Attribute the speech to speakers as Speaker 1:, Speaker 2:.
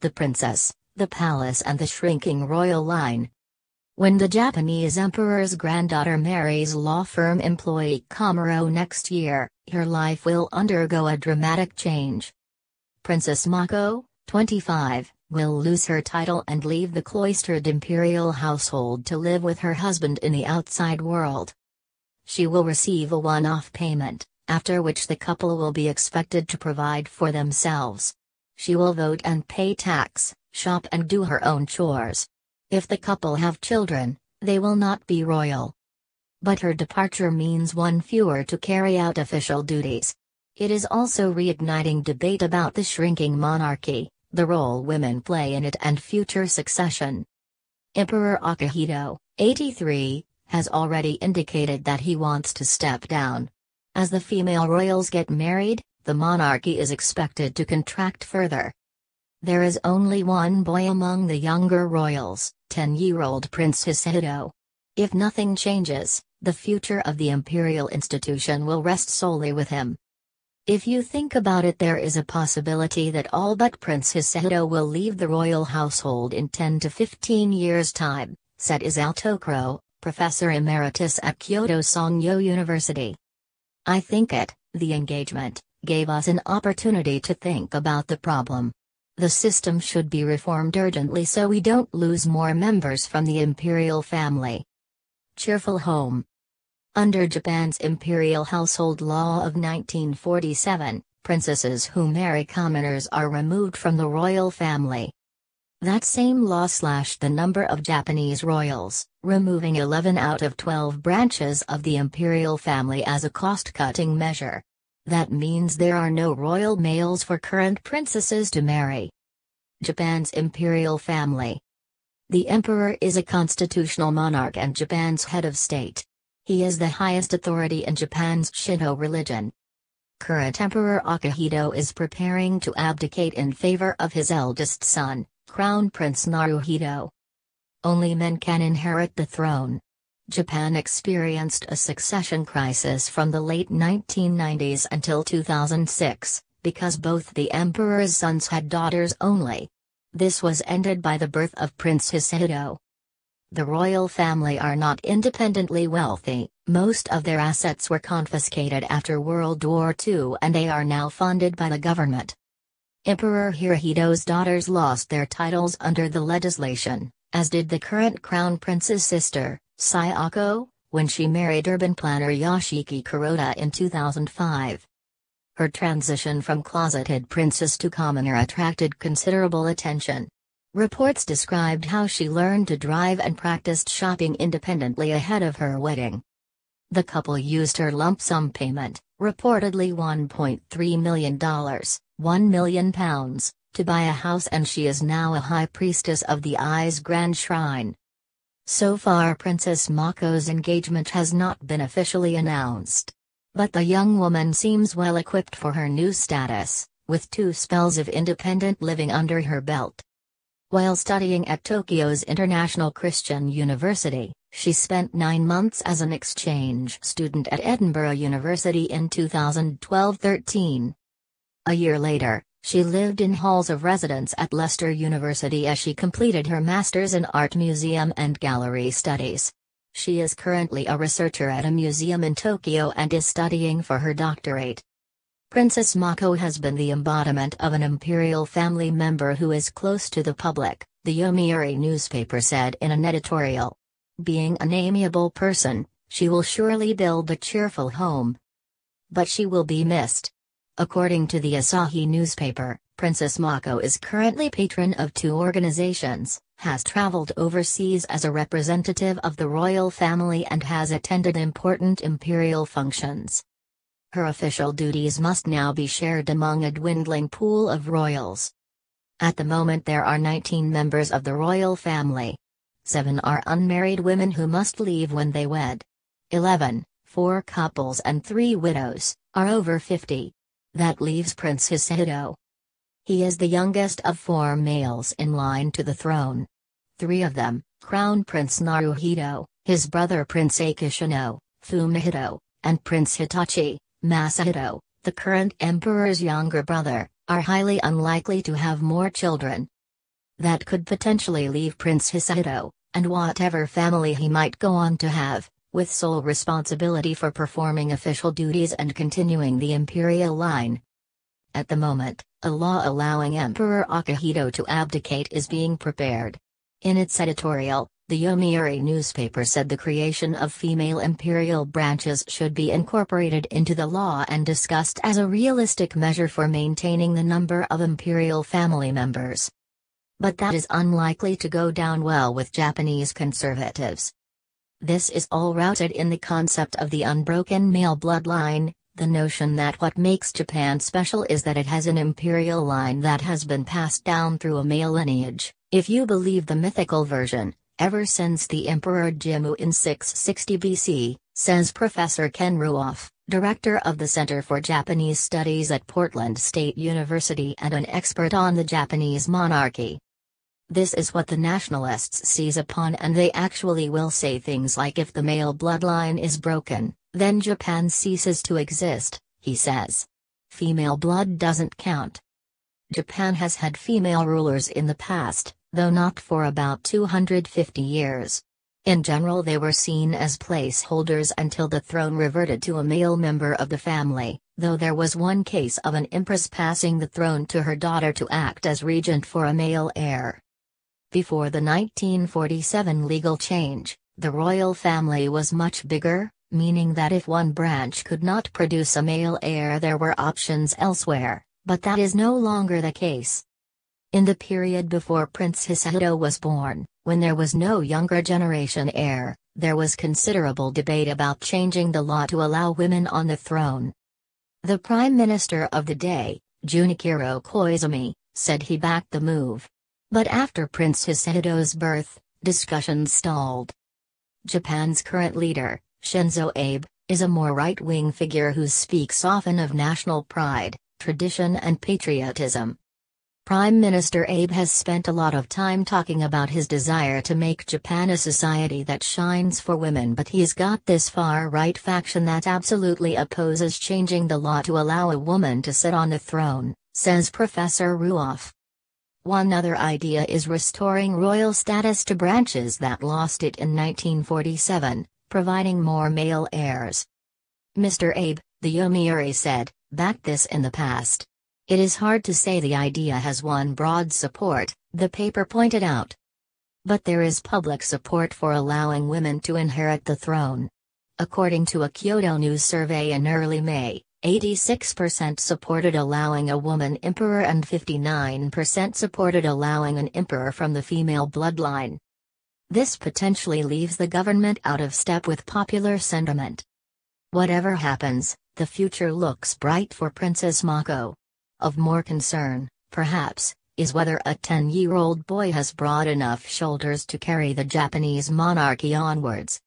Speaker 1: the princess, the palace and the shrinking royal line. When the Japanese emperor's granddaughter marries law firm employee Komuro next year, her life will undergo a dramatic change. Princess Mako, 25, will lose her title and leave the cloistered imperial household to live with her husband in the outside world. She will receive a one-off payment, after which the couple will be expected to provide for themselves. She will vote and pay tax, shop and do her own chores. If the couple have children, they will not be royal. But her departure means one fewer to carry out official duties. It is also reigniting debate about the shrinking monarchy, the role women play in it and future succession. Emperor Akihito, 83, has already indicated that he wants to step down. As the female royals get married, the monarchy is expected to contract further. There is only one boy among the younger royals, 10-year-old Prince Hisahito. If nothing changes, the future of the imperial institution will rest solely with him. If you think about it, there is a possibility that all but Prince Hisahito will leave the royal household in 10 to 15 years' time, said Isao Tokuro, professor emeritus at Kyoto Songyo University. I think the engagement, gave us an opportunity to think about the problem. The system should be reformed urgently so we don't lose more members from the imperial family. Cheerful home. Under Japan's imperial household law of 1947, princesses who marry commoners are removed from the royal family. That same law slashed the number of Japanese royals, removing 11 out of 12 branches of the imperial family as a cost-cutting measure. That means there are no royal males for current princesses to marry. Japan's imperial family. The emperor is a constitutional monarch and Japan's head of state. He is the highest authority in Japan's Shinto religion. Current Emperor Akihito is preparing to abdicate in favor of his eldest son, Crown Prince Naruhito. Only men can inherit the throne. Japan experienced a succession crisis from the late 1990s until 2006, because both the emperor's sons had daughters only. This was ended by the birth of Prince Hisahito. The royal family are not independently wealthy, most of their assets were confiscated after World War II and they are now funded by the government. Emperor Hirohito's daughters lost their titles under the legislation, as did the current crown prince's sister, Sayako, when she married urban planner Yoshiki Kuroda in 2005. Her transition from closeted princess to commoner attracted considerable attention. Reports described how she learned to drive and practiced shopping independently ahead of her wedding. The couple used her lump sum payment, reportedly $1.3 million, £1 million, to buy a house, and she is now a high priestess of the Ai's Grand Shrine. So far, Princess Mako's engagement has not been officially announced. But the young woman seems well equipped for her new status, with 2 spells of independent living under her belt. While studying at Tokyo's International Christian University, she spent 9 months as an exchange student at Edinburgh University in 2012-13. A year later, she lived in halls of residence at Leicester University as she completed her master's in art museum and gallery studies. She is currently a researcher at a museum in Tokyo and is studying for her doctorate. Princess Mako has been the embodiment of an imperial family member who is close to the public, the Yomiuri newspaper said in an editorial. Being an amiable person, she will surely build a cheerful home. But she will be missed. According to the Asahi newspaper, Princess Mako is currently patron of 2 organizations, has traveled overseas as a representative of the royal family and has attended important imperial functions. Her official duties must now be shared among a dwindling pool of royals. At the moment there are 19 members of the royal family. 7 are unmarried women who must leave when they wed. 11, 4 couples and 3 widows, are over 50. That leaves Prince Hisahito. He is the youngest of 4 males in line to the throne. 3 of them, Crown Prince Naruhito, his brother Prince Akishino, Fumihito, and Prince Hitachi, Masahito, the current emperor's younger brother, are highly unlikely to have more children. That could potentially leave Prince Hisato, and whatever family he might go on to have, with sole responsibility for performing official duties and continuing the imperial line. At the moment, a law allowing Emperor Akihito to abdicate is being prepared. In its editorial, the Yomiuri newspaper said the creation of female imperial branches should be incorporated into the law and discussed as a realistic measure for maintaining the number of imperial family members. But that is unlikely to go down well with Japanese conservatives. This is all rooted in the concept of the unbroken male bloodline, the notion that what makes Japan special is that it has an imperial line that has been passed down through a male lineage, if you believe the mythical version, ever since the Emperor Jimmu in 660 BC, says Professor Ken Ruoff, director of the Center for Japanese Studies at Portland State University and an expert on the Japanese monarchy. This is what the nationalists seize upon, and they actually will say things like if the male bloodline is broken, then Japan ceases to exist, he says. Female blood doesn't count. Japan has had female rulers in the past, though not for about 250 years. In general, they were seen as placeholders until the throne reverted to a male member of the family, though there was one case of an empress passing the throne to her daughter to act as regent for a male heir. Before the 1947 legal change, the royal family was much bigger, meaning that if one branch could not produce a male heir, there were options elsewhere, but that is no longer the case. In the period before Prince Hisato was born, when there was no younger generation heir, there was considerable debate about changing the law to allow women on the throne. The Prime Minister of the day, Junichiro Koizumi, said he backed the move. But after Prince Hisato's birth, discussions stalled. Japan's current leader, Shinzo Abe, is a more right-wing figure who speaks often of national pride, tradition and patriotism. Prime Minister Abe has spent a lot of time talking about his desire to make Japan a society that shines for women, but he's got this far-right faction that absolutely opposes changing the law to allow a woman to sit on the throne, says Professor Ruoff. One other idea is restoring royal status to branches that lost it in 1947, providing more male heirs. Mr. Abe, the Yomiuri said, backed this in the past. It is hard to say the idea has won broad support, the paper pointed out. But there is public support for allowing women to inherit the throne. According to a Kyodo News survey in early May, 86% supported allowing a woman emperor and 59% supported allowing an emperor from the female bloodline. This potentially leaves the government out of step with popular sentiment. Whatever happens, the future looks bright for Princess Mako. Of more concern, perhaps, is whether a 10-year-old boy has broad enough shoulders to carry the Japanese monarchy onwards.